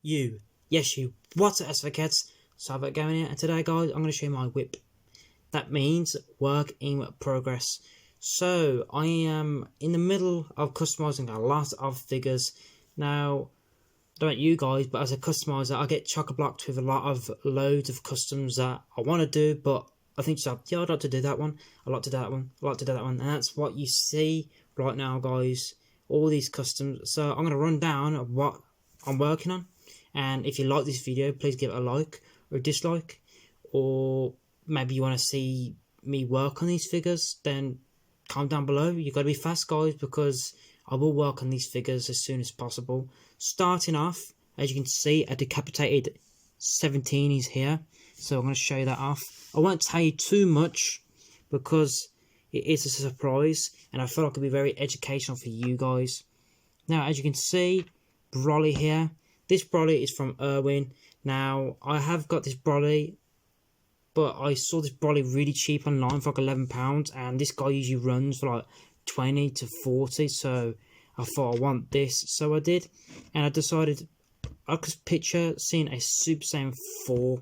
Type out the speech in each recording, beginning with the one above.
You. Yes, you. What's up, SEffectHeads Side Effect Gaming here, and today, guys, I'm going to show you my whip. That means work in progress. So, I am in the middle of customizing a lot of figures. Now, I don't know about you guys, but as a customizer, I get chock-a-blocked with a lot of loads of customs that I want to do, but I think to myself, yeah, I'd like to do that one, I'd like to do that one, I'd like to do that one, and that's what you see right now, guys, all these customs. So, I'm going to run down what I'm working on. And if you like this video, please give it a like or a dislike, or maybe you want to see me work on these figures, then comment down below. You got to be fast, guys, because I will work on these figures as soon as possible. Starting off, as you can see, a decapitated 17 is here, so I'm going to show you that off. I won't tell you too much because it is a surprise, and I feel like it'll be very educational for you guys. Now, as you can see, Broly here. This Broly is from Irwin. Now, I have got this Broly, but I saw this Broly really cheap online for like £11, and this guy usually runs for like 20 to 40, so I thought I want this, so I did, and I decided I could picture seeing a Super Saiyan 4,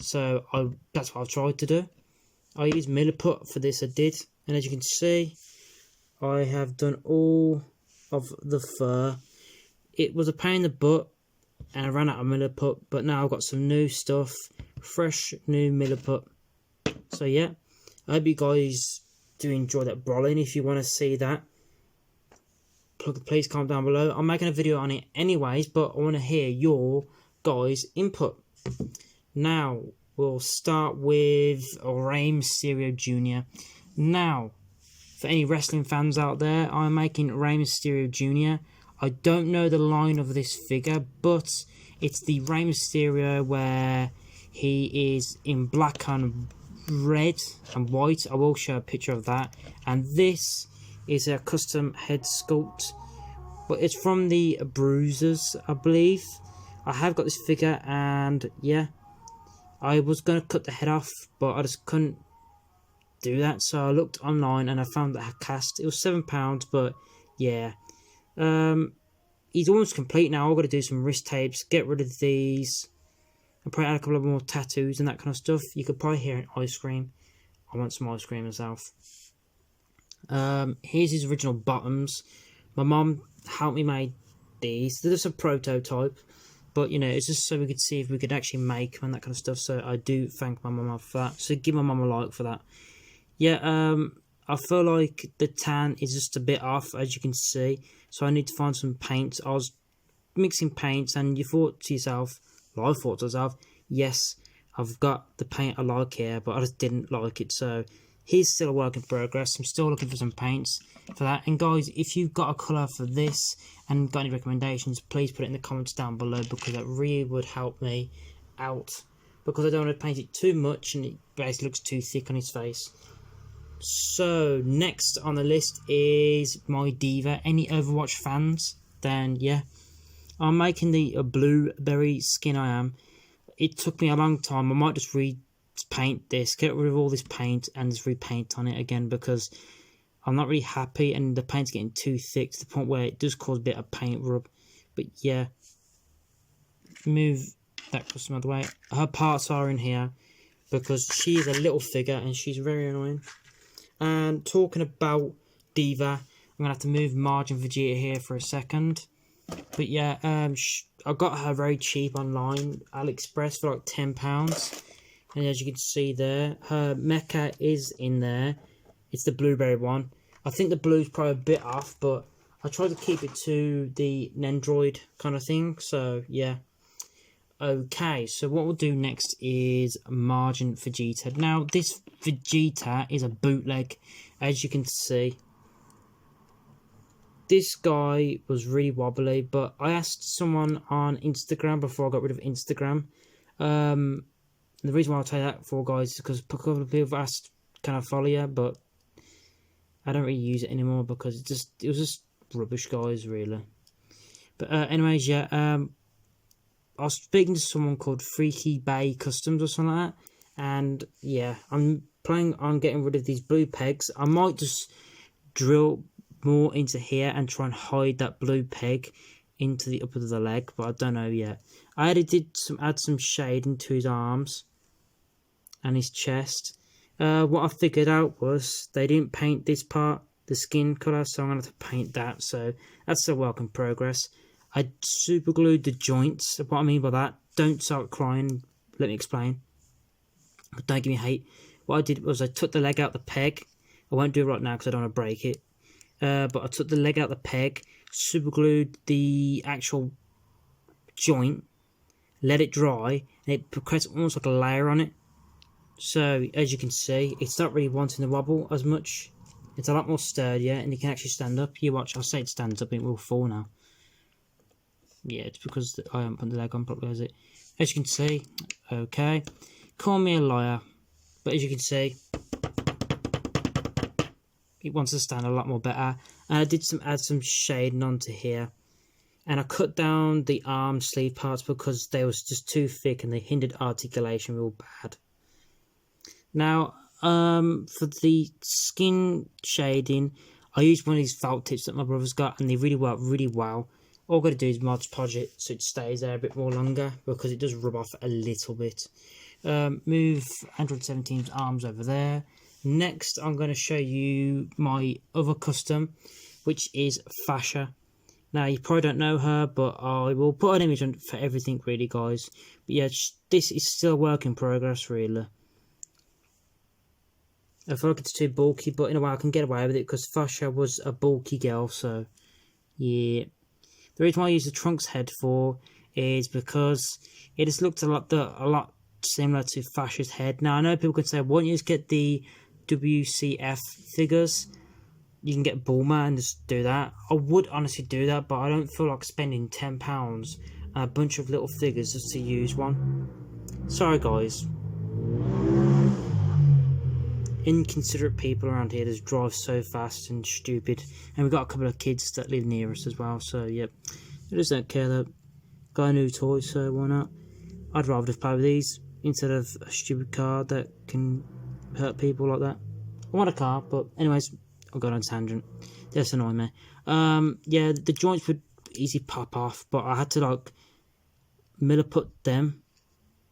so that's what I tried to do. I used Milliput for this, I did, and as you can see, I have done all of the fur. It was a pain in the butt, and I ran out of Milliput, but now I've got some new stuff, fresh new Milliput. So yeah, I hope you guys do enjoy that Broly, and if you want to see that, please comment down below. I'm making a video on it anyways, but I want to hear your guys' input. Now, we'll start with Rey Mysterio Jr. Now, for any wrestling fans out there, I'm making Rey Mysterio Jr. I don't know the line of this figure, but it's the Rey Mysterio where he is in black and red and white. I will show a picture of that. And this is a custom head sculpt, but it's from the Bruisers, I believe. I have got this figure, and yeah, I was going to cut the head off, but I just couldn't do that. So I looked online and I found that I cast. It was £7, but yeah. He's almost complete now. I've got to do some wrist tapes, get rid of these, and probably add a couple of more tattoos and that kind of stuff. You could probably hear an ice cream. I want some ice cream myself. Here's his original bottoms. My mum helped me make these. They're just a prototype, but you know, it's just so we could see if we could actually make them and that kind of stuff. So I do thank my mum for that. So give my mum a like for that. Yeah, I feel like the tan is just a bit off, as you can see. So I need to find some paints. I was mixing paints, and you thought to yourself, well, I thought to myself, yes, I've got the paint I like here, but I just didn't like it. So here's still a work in progress. I'm still looking for some paints for that. And guys, if you've got a colour for this and got any recommendations, please put it in the comments down below, because that really would help me out. Because I don't want to paint it too much and it basically looks too thick on his face. So, next on the list is my Diva. Any Overwatch fans? Then, yeah. I'm making the blueberry skin I am. It took me a long time. I might just repaint this, get rid of all this paint, and just repaint on it again, because I'm not really happy, and the paint's getting too thick to the point where it does cause a bit of paint rub. But, yeah. Move that custom out of the way. Her parts are in here, because she's a little figure, and she's very annoying. And talking about Diva, I'm going to have to move Margin Vegeta here for a second. But yeah, I got her very cheap online, AliExpress, for like £10. And as you can see there, her mecha is in there. It's the blueberry one. I think the blue's probably a bit off, but I tried to keep it to the Nendroid kind of thing. So yeah. Okay, so what we'll do next is Margin Vegeta. Now, this Vegeta is a bootleg, as you can see. This guy was really wobbly, but I asked someone on Instagram before I got rid of Instagram. The reason why I'll tell you that for, guys, is because a couple of people asked, can I follow you? But I don't really use it anymore because it was just rubbish, guys, really. But anyways, yeah, I was speaking to someone called Freaky Bay Customs or something like that, and yeah, I'm planning on getting rid of these blue pegs. I might just drill more into here and try and hide that blue peg into the upper of the leg, but I don't know yet. I did add some shade into his arms and his chest. What I figured out was they didn't paint this part, the skin colour, so I'm going to have to paint that. So that's a work in progress. I super glued the joints. What I mean by that, don't start crying, let me explain. But don't give me hate. What I did was I took the leg out the peg. I won't do it right now because I don't want to break it. But I took the leg out the peg, super glued the actual joint, let it dry, and it creates almost like a layer on it. So as you can see, it's not really wanting to wobble as much. It's a lot more sturdier, and you can actually stand up. You watch, I'll say it stands up, it will fall now. Yeah, it's because I haven't put the leg on properly, is it? As you can see, okay. Call me a liar, but as you can see, it wants to stand a lot more better. And I did add some shading onto here, and I cut down the arm sleeve parts because they was just too thick and they hindered articulation real bad. Now, for the skin shading, I used one of these felt tips that my brother's got, and they really work really well. All I've got to do is Mod Podge it so it stays there a bit more longer, because it does rub off a little bit. Move Android 17's arms over there. Next, I'm going to show you my other custom, which is Fascia. Now, you probably don't know her, but I will put an image on for everything, really, guys. But yeah, this is still a work in progress, really. I feel like it's too bulky, but in a way I can get away with it because Fascia was a bulky girl, so yeah. The reason why I use the trunk's head for is because it just looked a lot similar to Fascia's head. Now, I know people can say, why don't you just get the WCF figures? You can get Bulma and just do that. I would honestly do that, but I don't feel like spending £10 on a bunch of little figures just to use one. Sorry, guys. Inconsiderate people around here just drive so fast and stupid, and we've got a couple of kids that live near us as well, so yep, I just don't care. That got a new toy, so why not? I'd rather just play with these instead of a stupid car that can hurt people like that. I want a car, but anyways, I'll go on a tangent. That's annoying me. Yeah, the joints would easily pop off, but I had to like milliput them,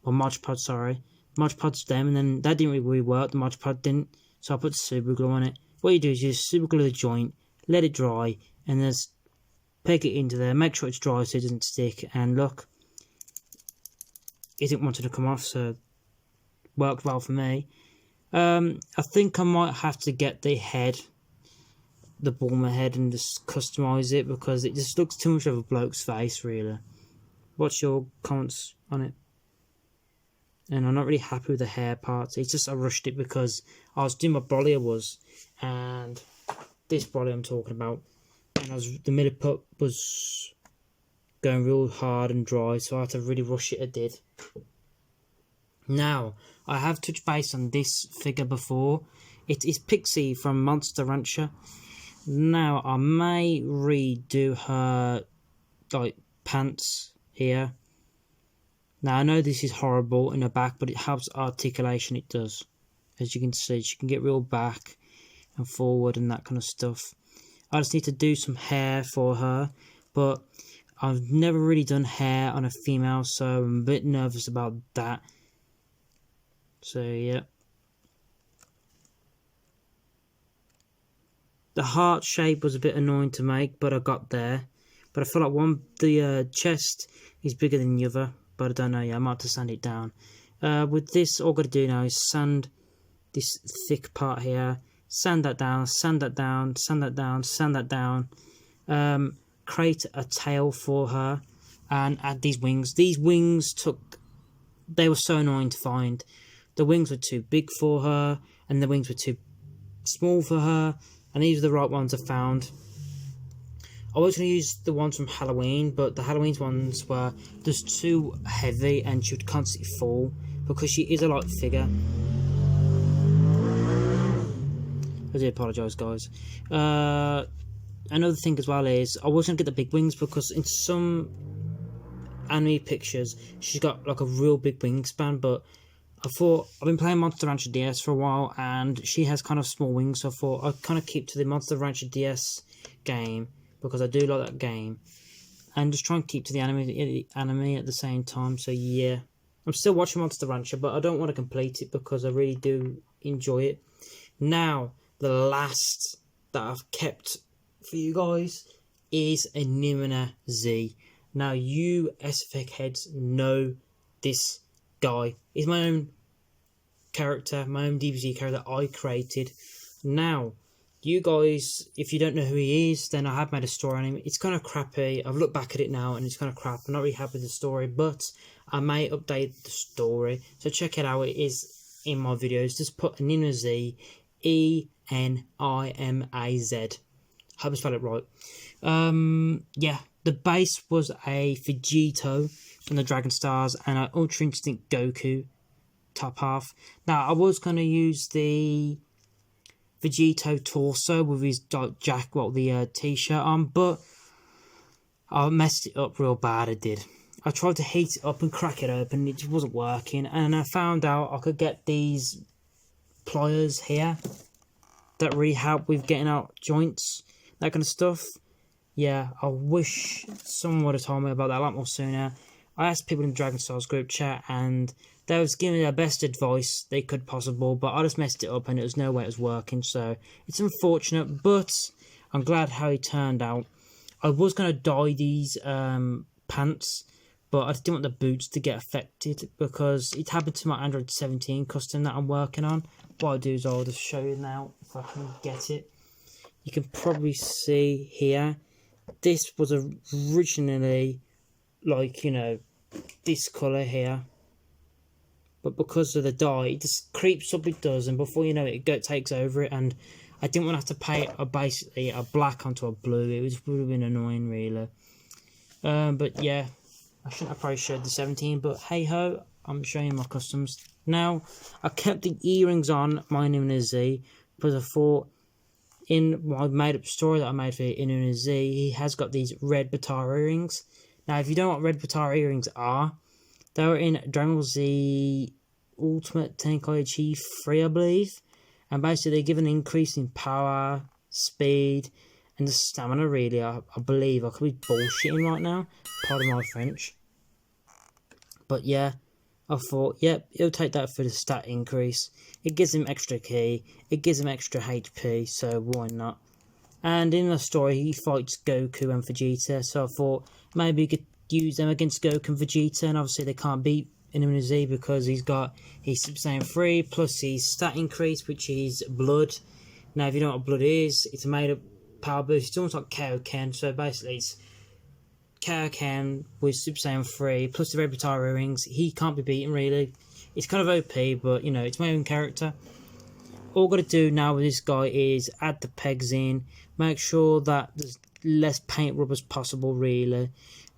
or Mod Podge, sorry. Mod Podge them, and then that didn't really work. The Mod Podge didn't, so I put super glue on it. What you do is you just super glue the joint, let it dry, and then peg it into there. Make sure it's dry so it doesn't stick. And look, it didn't want it to come off, so worked well for me. I think I might have to get the head, the Bulma head, and just customize it because it just looks too much of a bloke's face, really. What's your comments on it? And I'm not really happy with the hair parts. It's just I rushed it because I was doing my Broly and this Broly I'm talking about, and the milliput was going real hard and dry, so I had to really rush it. I did. Now I have touched base on this figure before. It is Pixie from Monster Rancher. Now I may redo her like pants here. Now, I know this is horrible in the back, but it helps articulation, it does. As you can see, she can get real back and forward and that kind of stuff. I just need to do some hair for her, but I've never really done hair on a female, so I'm a bit nervous about that. So, yeah. The heart shape was a bit annoying to make, but I got there. But I feel like the chest is bigger than the other. But I don't know, yeah, I might have to sand it down. With this, all I've got to do now is sand this thick part here, sand that down, sand that down, sand that down, sand that down, create a tail for her, and add these wings. These wings they were so annoying to find. The wings were too big for her, and the wings were too small for her, and these are the right ones I found. I was going to use the ones from Halloween, but the Halloween ones were just too heavy and she would constantly fall because she is a light figure. I do apologise, guys. Another thing as well is I was going to get the big wings because in some anime pictures she's got like a real big wingspan, but I thought I've been playing Monster Rancher DS for a while and she has kind of small wings, so I thought I'd kind of keep to the Monster Rancher DS game, because I do like that game. and just try and keep to the anime at the same time. So yeah, I'm still watching Monster Rancher, but I don't want to complete it because I really do enjoy it. Now, the last that I've kept for you guys is a Nimina Z. Now, you SFX heads know this guy. He's my own character, my own DBZ character that I created. Now, you guys, if you don't know who he is, then I have made a story on him. It's kind of crappy. I've looked back at it now and it's kind of crap. I'm not really happy with the story, but I may update the story. So check it out. It is in my videos. Just put Nimina Z, ENIMAZ. Hope I spelled it right. Yeah, the base was a Vegito from the Dragon Stars and an Ultra Instinct Goku top half. Now, I was going to use the Vegito torso with his t-shirt on, but I messed it up real bad. I did. I tried to heat it up and crack it open, it just wasn't working, and I found out I could get these pliers here that really help with getting out joints, that kind of stuff. Yeah, I wish someone would have told me about that a lot more sooner. I asked people in the Dragon Stars group chat and they was giving me their best advice they could possible, but I just messed it up and there was no way it was working, so it's unfortunate, but I'm glad how it turned out. I was going to dye these pants, but I didn't want the boots to get affected because it happened to my Android 17 custom that I'm working on. What I'll do is I'll just show you now if I can get it. You can probably see here, this was originally like, you know, this colour here. But because of the dye, it just creeps up, it does, and before you know it, it takes over it, and I didn't want to have to paint basically a black onto a blue. It would have been annoying, really. But yeah, I shouldn't have probably showed the 17, but hey ho, I'm showing my customs. Now, I kept the earrings on my Nimina Z, because I thought, in my made-up story that I made for Nimina Z, he has got these red Batara earrings. Now, if you don't know what red Batara earrings are, they were in Dragon Ball Z Ultimate Tenkaichi 3, I believe. And basically, they give an increase in power, speed, and the stamina, really. I believe. I could be bullshitting right now. Pardon my French. But yeah, I thought, yep, it'll take that for the stat increase. It gives him extra ki. It gives him extra HP, so why not? And in the story, he fights Goku and Vegeta, so I thought maybe he could use them against Goku and Vegeta, and obviously they can't beat Nimina Z because he's got his Super Saiyan 3 plus his stat increase, which is blood. Now, if you don't know what blood is, it's a made up power boost. It's almost like Kaioken, so basically it's Kaioken with Super Saiyan 3 plus the red Batara rings. He can't be beaten, really. It's kind of OP, but you know, it's my own character. All I've got to do now with this guy is add the pegs in, make sure that there's less paint rub as possible, really.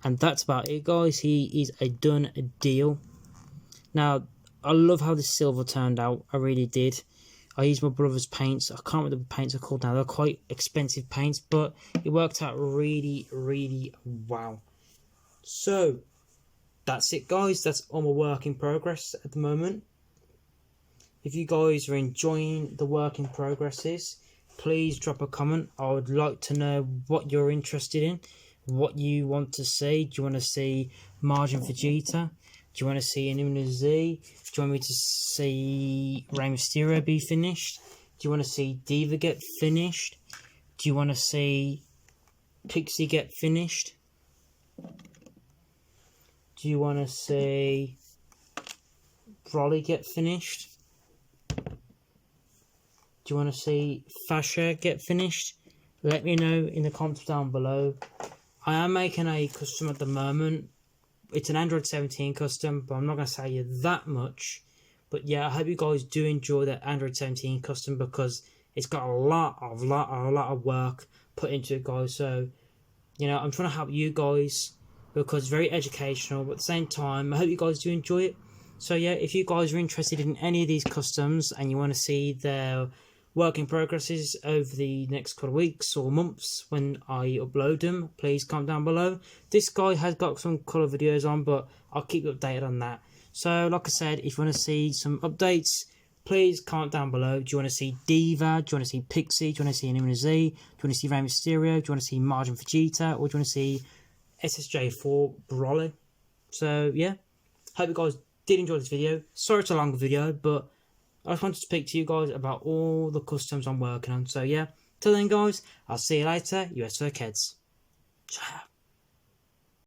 And that's about it, guys. He is a done deal. Now, I love how the silver turned out. I really did. I used my brother's paints. I can't remember what the paints are called now. They're quite expensive paints, but it worked out really, really wow. So, that's it, guys. That's all my work in progress at the moment. If you guys are enjoying the work in progresses, please drop a comment. I would like to know what you're interested in. What you want to see. Do you want to see Margin Vegeta? Do you want to see Nimina Z? Do you want me to see Rey Mysterio be finished? Do you want to see Diva get finished? Do you want to see Pixie get finished? Do you want to see Broly get finished? Do you want to see Fascia get finished? Let me know in the comments down below. I am making a custom at the moment. It's an Android 17 custom, but I'm not going to tell you that much. But yeah, I hope you guys do enjoy that Android 17 custom because it's got a lot of work put into it, guys. So, you know, I'm trying to help you guys because it's very educational, but at the same time, I hope you guys do enjoy it. So yeah, if you guys are interested in any of these customs and you want to see their work in progresses over the next couple of weeks or months when I upload them, please comment down below. This guy has got some colour videos on, but I'll keep you updated on that. So like I said, if you want to see some updates, please comment down below. Do you want to see Diva? Do you want to see Pixie? Do you want to see Nimina Z? Do you want to see Rey Mysterio? Do you want to see Margin Vegeta? Or do you want to see SSJ4 Broly. So yeah, hope you guys did enjoy this video. Sorry it's a long video, but I just wanted to speak to you guys about all the customs I'm working on. So yeah, till then guys, I'll see you later, you SEffectHeads. Ciao.